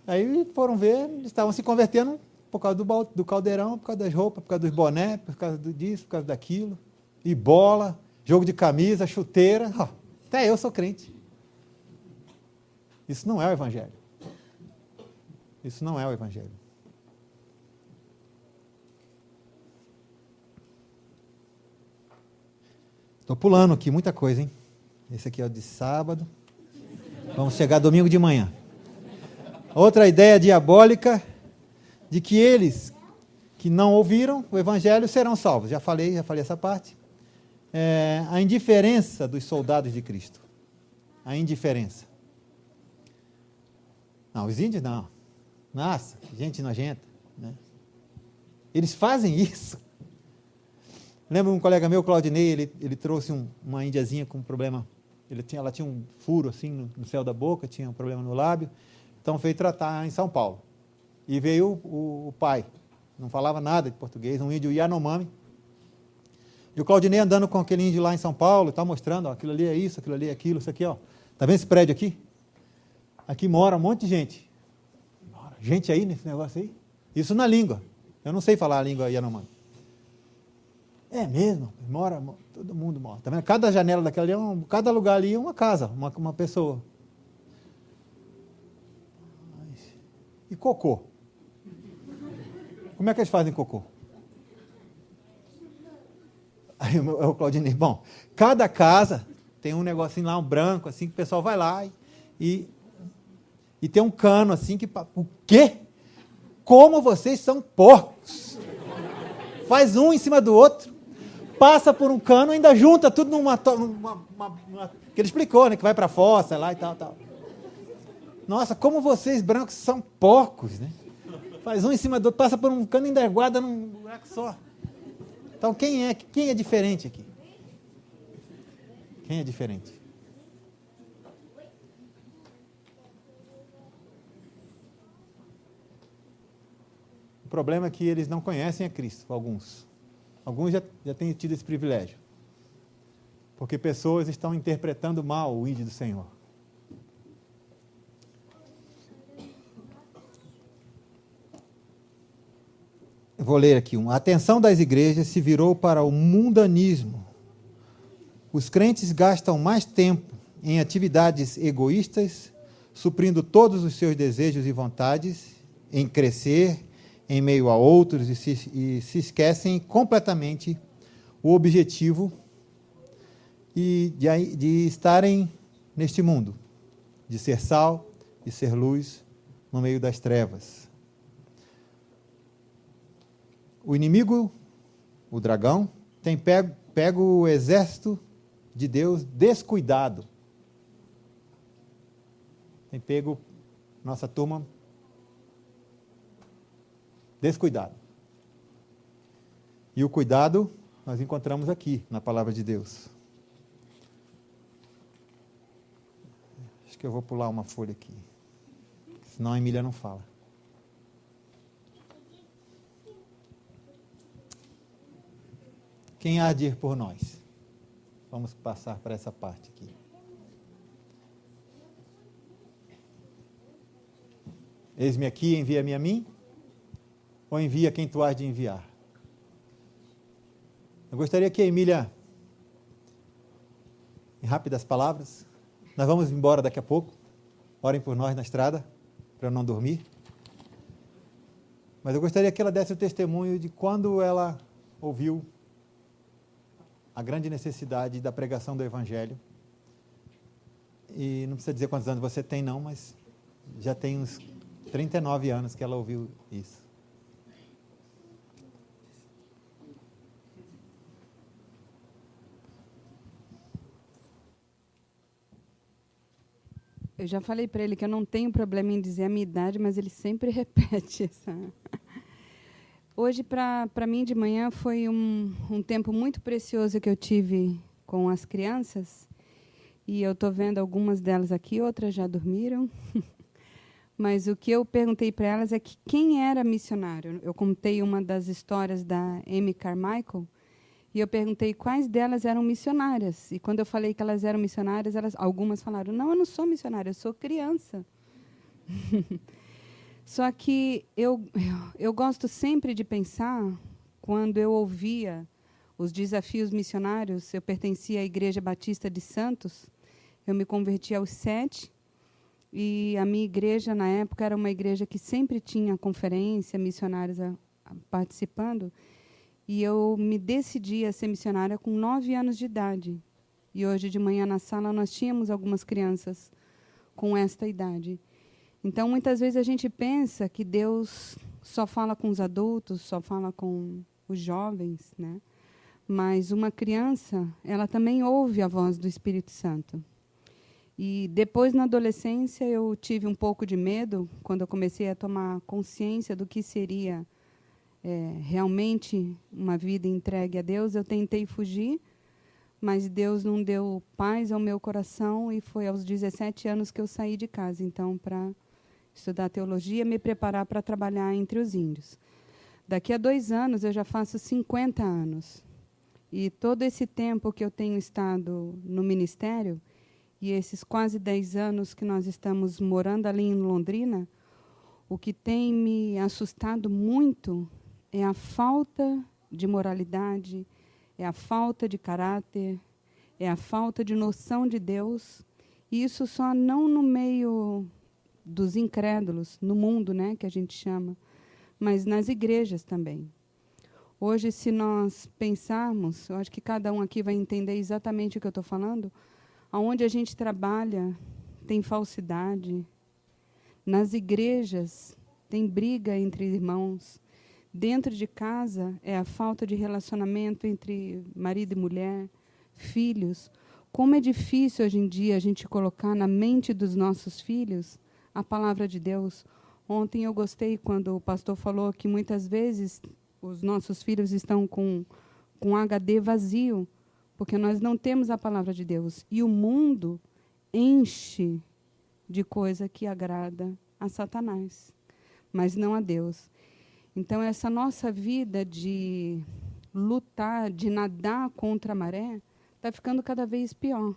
Aí foram ver, eles estavam se convertendo por causa do caldeirão, por causa das roupas, por causa dos bonés, por causa disso, por causa daquilo. E bola, jogo de camisa, chuteira. Até eu sou crente. Isso não é o Evangelho. Isso não é o Evangelho. Estou pulando aqui muita coisa, hein? Esse aqui é o de sábado. Vamos chegar domingo de manhã. Outra ideia diabólica de que eles que não ouviram o Evangelho serão salvos. Já falei essa parte. A indiferença dos soldados de Cristo. A indiferença. Não, os índios não. Nossa, gente nojenta. Né? Eles fazem isso. Lembro um colega meu, Claudinei, ele trouxe uma índiazinha com um problema. Ela tinha um furo assim no céu da boca, tinha um problema no lábio. Então veio tratar em São Paulo. E veio o pai, não falava nada de português, um índio Yanomami. E o Claudinei andando com aquele índio lá em São Paulo, está mostrando, aquilo ali é isso, aquilo ali é aquilo, isso aqui, ó. Está vendo esse prédio aqui? Aqui mora um monte de gente. Gente aí nesse negócio aí? Isso na língua. Eu não sei falar a língua Yanomami. É mesmo, todo mundo mora. Tá vendo? Cada janela daquela ali, cada lugar ali é uma casa, uma pessoa. E cocô? Como é que eles fazem cocô? Aí o Claudinei, bom, cada casa tem um negocinho lá, um branco, assim, que o pessoal vai lá e tem um cano assim que... O quê? Como vocês são porcos? Faz um em cima do outro. Passa por um cano e ainda junta tudo numa que ele explicou, né? Que vai para a fossa lá e tal. Nossa, como vocês brancos são porcos, né? Faz um em cima do outro, passa por um cano e ainda guarda num buraco só. Então, quem é diferente aqui? Quem é diferente? O problema é que eles não conhecem a Cristo, alguns. Alguns já têm tido esse privilégio. Porque pessoas estão interpretando mal o ID do Senhor. Eu vou ler aqui. A atenção das igrejas se virou para o mundanismo. Os crentes gastam mais tempo em atividades egoístas, suprindo todos os seus desejos e vontades, em crescer em meio a outros e se esquecem completamente o objetivo de estarem neste mundo, de ser sal e ser luz no meio das trevas. O inimigo, o dragão, tem pego o exército de Deus descuidado. Tem pego nossa turma descuidado. E o cuidado nós encontramos aqui na palavra de Deus. Acho que eu vou pular uma folha aqui, senão a Emília não fala. Quem há de ir por nós? Vamos passar para essa parte aqui. Eis-me aqui, envia-me a mim, ou envia quem tu hás de enviar? Eu gostaria que a Emília, em rápidas palavras, nós vamos embora daqui a pouco, orem por nós na estrada, para eu não dormir, mas eu gostaria que ela desse o testemunho de quando ela ouviu a grande necessidade da pregação do Evangelho, e não precisa dizer quantos anos você tem não, mas já tem uns 39 anos que ela ouviu isso. Eu já falei para ele que eu não tenho problema em dizer a minha idade, mas ele sempre repete essa. Hoje, para mim, de manhã, foi um tempo muito precioso que eu tive com as crianças. E eu estou vendo algumas delas aqui, outras já dormiram. Mas o que eu perguntei para elas é que quem era missionário. Eu contei uma das histórias da Amy Carmichael, e eu perguntei quais delas eram missionárias. E quando eu falei que elas eram missionárias, algumas falaram, não, eu não sou missionária, eu sou criança. Só que eu gosto sempre de pensar, quando eu ouvia os desafios missionários, eu pertencia à Igreja Batista de Santos, eu me converti aos 7, e a minha igreja, na época, era uma igreja que sempre tinha conferência, missionários participando, e eu me decidi a ser missionária com 9 anos de idade. E hoje de manhã na sala nós tínhamos algumas crianças com esta idade. Então, muitas vezes a gente pensa que Deus só fala com os adultos, só fala com os jovens, né? Mas uma criança, ela também ouve a voz do Espírito Santo. E depois, na adolescência, eu tive um pouco de medo, quando eu comecei a tomar consciência do que seria realmente uma vida entregue a Deus. Eu tentei fugir, mas Deus não deu paz ao meu coração, e foi aos 17 anos que eu saí de casa, então, para estudar teologia, me preparar para trabalhar entre os índios. Daqui a 2 anos, eu já faço 50 anos. E todo esse tempo que eu tenho estado no ministério, e esses quase 10 anos que nós estamos morando ali em Londrina, o que tem me assustado muito é a falta de moralidade, é a falta de caráter, é a falta de noção de Deus. E isso só não no meio dos incrédulos, no mundo, né, que a gente chama, mas nas igrejas também. Hoje, se nós pensarmos, eu acho que cada um aqui vai entender exatamente o que eu estou falando, aonde a gente trabalha tem falsidade, nas igrejas tem briga entre irmãos, dentro de casa é a falta de relacionamento entre marido e mulher, filhos. Como é difícil hoje em dia a gente colocar na mente dos nossos filhos a palavra de Deus. Ontem eu gostei quando o pastor falou que muitas vezes os nossos filhos estão com HD vazio, porque nós não temos a palavra de Deus. E o mundo enche de coisa que agrada a Satanás, mas não a Deus. Então, essa nossa vida de lutar, de nadar contra a maré, está ficando cada vez pior.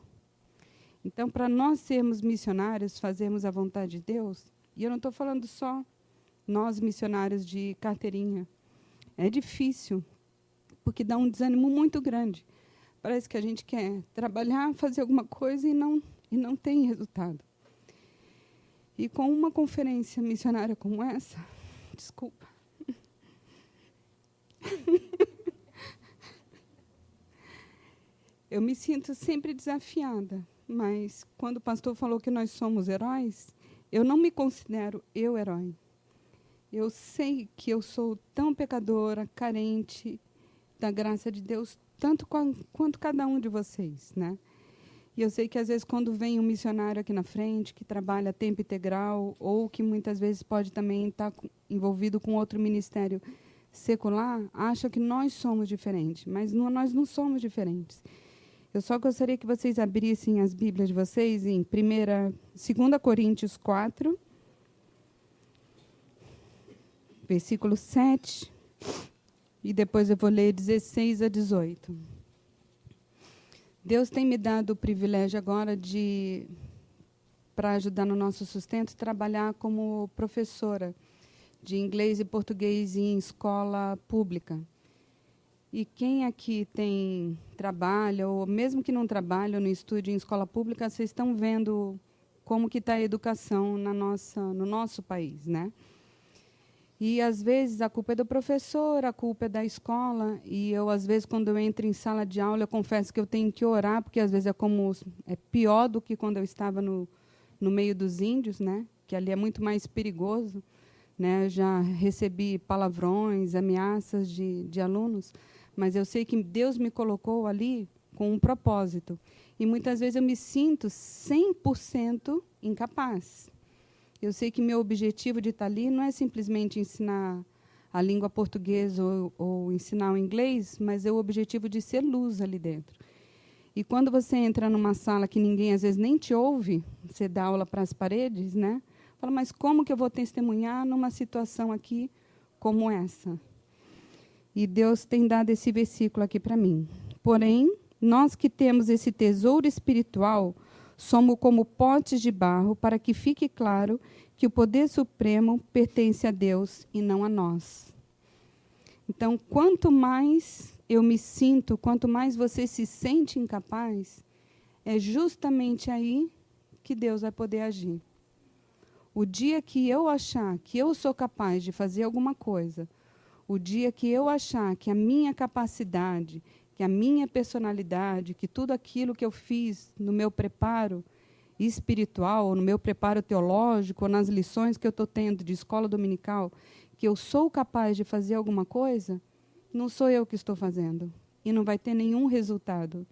Então, para nós sermos missionários, fazermos a vontade de Deus, e eu não estou falando só nós, missionários de carteirinha, é difícil, porque dá um desânimo muito grande. Parece que a gente quer trabalhar, fazer alguma coisa e não tem resultado. E com uma conferência missionária como essa, desculpa, eu me sinto sempre desafiada, mas quando o pastor falou que nós somos heróis, eu não me considero eu herói. Eu sei que eu sou tão pecadora, carente da graça de Deus, tanto quanto cada um de vocês, né? E eu sei que, às vezes, quando vem um missionário aqui na frente, que trabalha a tempo integral, ou que muitas vezes pode também estar envolvido com outro ministério secular, acha que nós somos diferentes, mas nós não somos diferentes. Eu só gostaria que vocês abrissem as Bíblias de vocês em 2 Coríntios 4, versículo 7, e depois eu vou ler 16 a 18. Deus tem me dado o privilégio agora de, para ajudar no nosso sustento, trabalhar como professora de inglês e português em escola pública. E quem aqui trabalha, ou mesmo que não trabalha, no estúdio em escola pública, vocês estão vendo como que está a educação no nosso país, né? E, às vezes, a culpa é do professor, a culpa é da escola. E eu, às vezes, quando eu entro em sala de aula, eu confesso que eu tenho que orar, porque, às vezes, é pior do que quando eu estava no meio dos índios, né? Que ali é muito mais perigoso. Né? Eu já recebi palavrões, ameaças de alunos, mas eu sei que Deus me colocou ali com um propósito. E, muitas vezes, eu me sinto 100% incapaz. Eu sei que meu objetivo de estar ali não é simplesmente ensinar a língua portuguesa ou ensinar o inglês, mas é o objetivo de ser luz ali dentro. E quando você entra numa sala que ninguém, às vezes, nem te ouve, você dá aula para as paredes, né? Fala, mas como que eu vou testemunhar numa situação aqui como essa? E Deus tem dado esse versículo aqui para mim. Porém, nós que temos esse tesouro espiritual, somos como potes de barro, para que fique claro que o poder supremo pertence a Deus e não a nós. Então, quanto mais eu me sinto, quanto mais você se sente incapaz, é justamente aí que Deus vai poder agir. O dia que eu achar que eu sou capaz de fazer alguma coisa, o dia que eu achar que a minha capacidade, que a minha personalidade, que tudo aquilo que eu fiz no meu preparo espiritual, ou no meu preparo teológico, ou nas lições que eu estou tendo de escola dominical, que eu sou capaz de fazer alguma coisa, não sou eu que estou fazendo. E não vai ter nenhum resultado.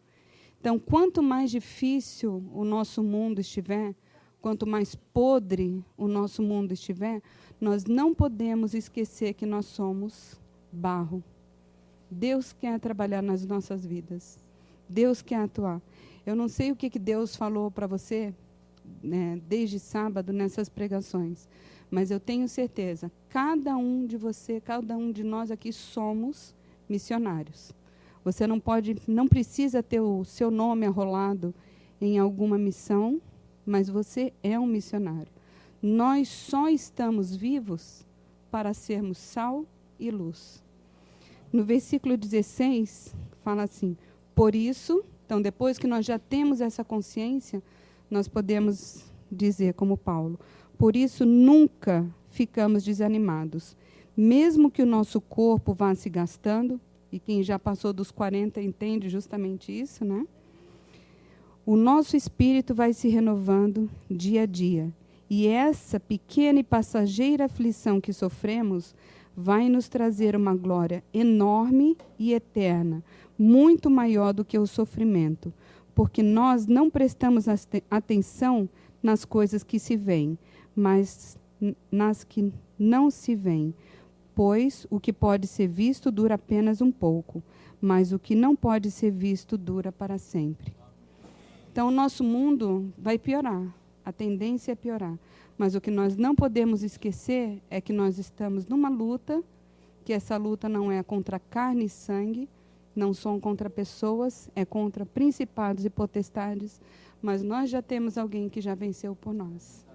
Então, quanto mais difícil o nosso mundo estiver, quanto mais podre o nosso mundo estiver, nós não podemos esquecer que nós somos barro. Deus quer trabalhar nas nossas vidas. Deus quer atuar. Eu não sei o que Deus falou para você, né, desde sábado, nessas pregações, mas eu tenho certeza, cada um de você, cada um de nós aqui somos missionários. Você não precisa ter o seu nome arrolado em alguma missão, mas você é um missionário. Nós só estamos vivos para sermos sal e luz. No versículo 16, fala assim, por isso, então depois que nós já temos essa consciência, nós podemos dizer como Paulo, por isso nunca ficamos desanimados, mesmo que o nosso corpo vá se gastando, e quem já passou dos 40 entende justamente isso, né? O nosso espírito vai se renovando dia a dia. E essa pequena e passageira aflição que sofremos vai nos trazer uma glória enorme e eterna, muito maior do que o sofrimento, porque nós não prestamos atenção nas coisas que se veem, mas nas que não se veem. Pois o que pode ser visto dura apenas um pouco, mas o que não pode ser visto dura para sempre. Então, o nosso mundo vai piorar, a tendência é piorar. Mas o que nós não podemos esquecer é que nós estamos numa luta, que essa luta não é contra carne e sangue, não são contra pessoas, é contra principados e potestades, mas nós já temos alguém que já venceu por nós.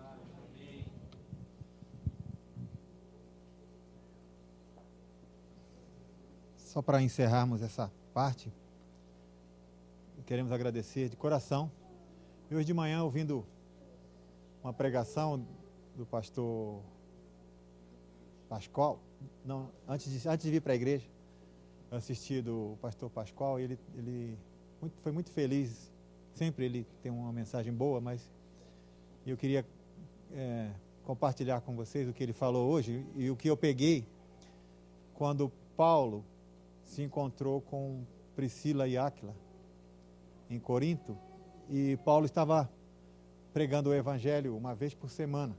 Só para encerrarmos essa parte, queremos agradecer de coração. E hoje de manhã, ouvindo uma pregação do pastor Pascoal, não, antes de vir para a igreja, eu assisti do pastor Pascoal, e ele foi muito feliz. Sempre ele tem uma mensagem boa, mas eu queria compartilhar com vocês o que ele falou hoje e o que eu peguei quando Paulo se encontrou com Priscila e Áquila em Corinto, e Paulo estava pregando o evangelho uma vez por semana,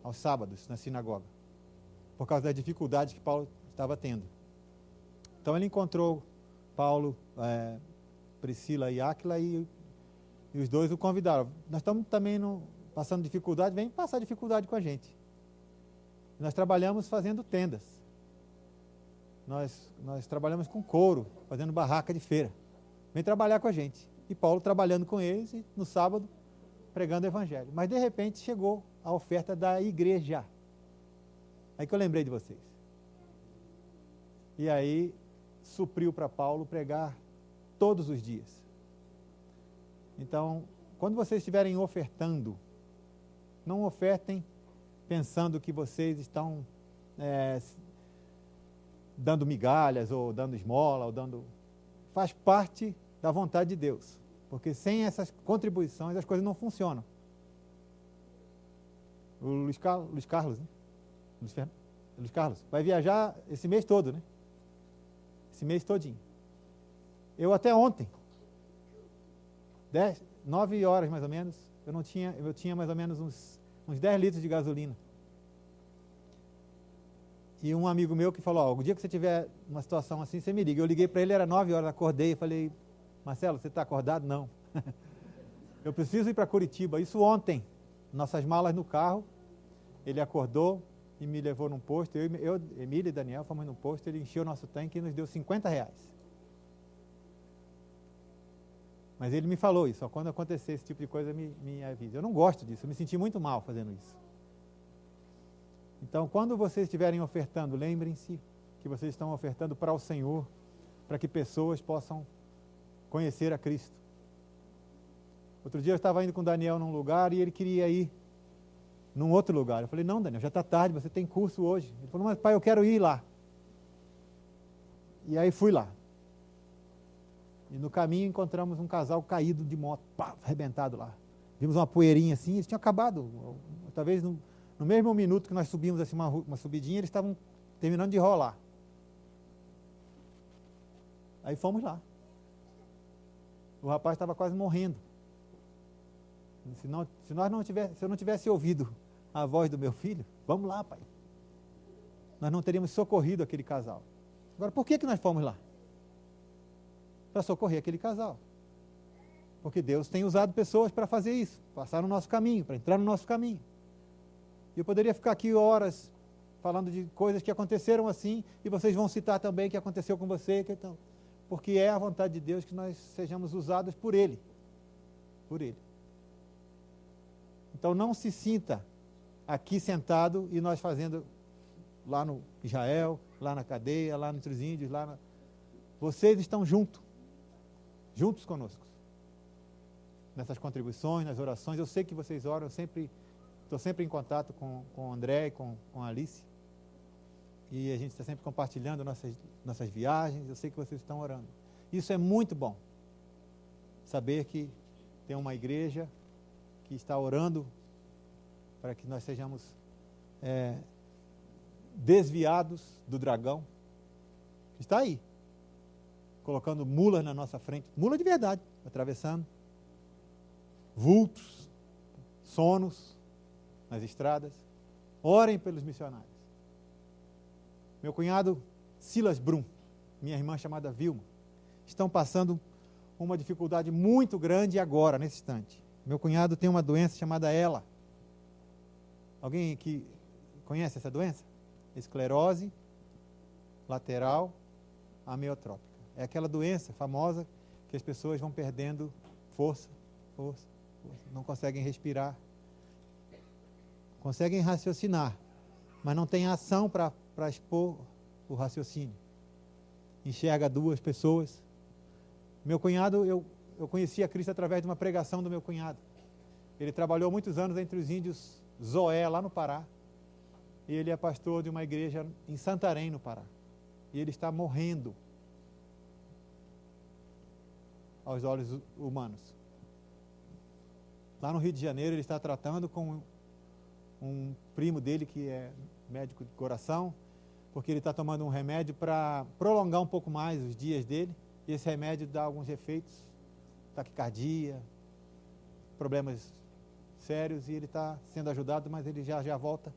aos sábados, na sinagoga, por causa das dificuldades que Paulo estava tendo. Então ele encontrou Paulo, Priscila e Áquila, e os dois o convidaram. Nós estamos também passando dificuldade, vem passar dificuldade com a gente. Nós trabalhamos fazendo tendas. Nós trabalhamos com couro, fazendo barraca de feira. Vem trabalhar com a gente. E Paulo trabalhando com eles, e no sábado pregando o evangelho. Mas de repente chegou a oferta da igreja. Aí que eu lembrei de vocês. E aí supriu para Paulo pregar todos os dias. Então, quando vocês estiverem ofertando, não ofertem pensando que vocês estão dando migalhas, ou dando esmola, ou dando... Faz parte da vontade de Deus. Porque sem essas contribuições as coisas não funcionam. O Luiz Carlos, né? Luiz Carlos vai viajar esse mês todo, né? Esse mês todinho. Eu até ontem, 9 horas mais ou menos, eu tinha mais ou menos uns 10 litros de gasolina. E um amigo meu que falou, o dia que você tiver uma situação assim, você me liga. Eu liguei para ele, era 9 horas, acordei e falei, Marcelo, você está acordado? Não. Eu preciso ir para Curitiba. Isso ontem, nossas malas no carro, ele acordou e me levou num posto. Eu, Emília e Daniel fomos num posto, ele encheu o nosso tanque e nos deu R$50. Mas ele me falou isso, quando acontecer esse tipo de coisa, me avisa. Eu não gosto disso, eu me senti muito mal fazendo isso. Então, quando vocês estiverem ofertando, lembrem-se que vocês estão ofertando para o Senhor, para que pessoas possam conhecer a Cristo. Outro dia eu estava indo com o Daniel num lugar e ele queria ir num outro lugar. Eu falei, não, Daniel, já está tarde, você tem curso hoje. Ele falou, mas pai, eu quero ir lá. E aí fui lá. E no caminho encontramos um casal caído de moto, pá, arrebentado lá. Vimos uma poeirinha assim, eles tinham acabado. Talvez no mesmo minuto que nós subimos assim uma subidinha, eles estavam terminando de rolar. Aí fomos lá. O rapaz estava quase morrendo. Se eu não tivesse ouvido a voz do meu filho, vamos lá, pai. Nós não teríamos socorrido aquele casal. Agora, por que nós fomos lá? Para socorrer aquele casal. Porque Deus tem usado pessoas para fazer isso, passar no nosso caminho, para entrar no nosso caminho. E eu poderia ficar aqui horas falando de coisas que aconteceram assim, e vocês vão citar também que aconteceu com você, porque é a vontade de Deus que nós sejamos usados por Ele. Por Ele. Então não se sinta aqui sentado e nós fazendo lá no Israel, lá na cadeia, lá entre os índios, Vocês estão juntos conosco. Nessas contribuições, nas orações. Eu sei que vocês oram, estou sempre em contato com o André e com a Alice. E a gente está sempre compartilhando nossas viagens. Eu sei que vocês estão orando. Isso é muito bom. Saber que tem uma igreja que está orando para que nós sejamos desviados do dragão. Está aí, colocando mulas na nossa frente, mula de verdade, atravessando, vultos, sonos nas estradas. Orem pelos missionários. Meu cunhado Silas Brum, minha irmã chamada Vilma, estão passando uma dificuldade muito grande agora, nesse instante. Meu cunhado tem uma doença chamada ELA. Alguém aqui conhece essa doença? Esclerose lateral amiotrópica. É aquela doença famosa que as pessoas vão perdendo força, não conseguem respirar, conseguem raciocinar, mas não tem ação para expor o raciocínio. Enxerga 2 pessoas. Meu cunhado, eu conheci a Cristo através de uma pregação do meu cunhado. Ele trabalhou muitos anos entre os índios Zoé, lá no Pará, e ele é pastor de uma igreja em Santarém, no Pará. E ele está morrendo. aos olhos humanos. Lá no Rio de Janeiro, ele está tratando com um primo dele que é médico de coração, porque ele está tomando um remédio para prolongar um pouco mais os dias dele, e esse remédio dá alguns efeitos, taquicardia, problemas sérios, e ele está sendo ajudado, mas ele já volta,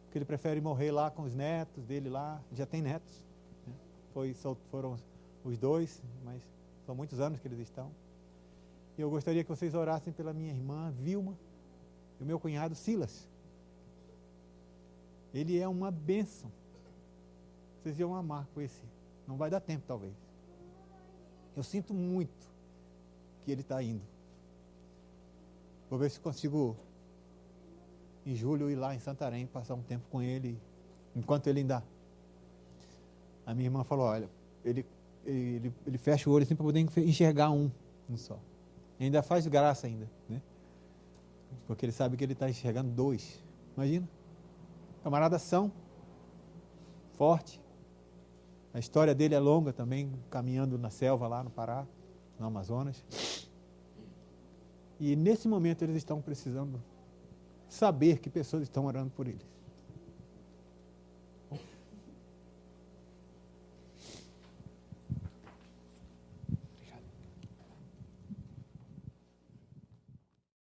porque ele prefere morrer lá com os netos dele lá, já tem netos, né? Foram os dois, mas são muitos anos que eles estão. E eu gostaria que vocês orassem pela minha irmã Vilma e o meu cunhado Silas. Ele é uma bênção. Vocês iam amar conhecer. Não vai dar tempo, talvez. Eu sinto muito que ele está indo. Vou ver se consigo, em julho, ir lá em Santarém, passar um tempo com ele, enquanto ele ainda... A minha irmã falou, olha, ele fecha o olho assim para poder enxergar um só. E ainda faz graça ainda, né? Porque ele sabe que ele está enxergando dois. Imagina. Camarada são, forte. A história dele é longa também, caminhando na selva lá no Pará, no Amazonas. E nesse momento eles estão precisando saber que pessoas estão orando por eles.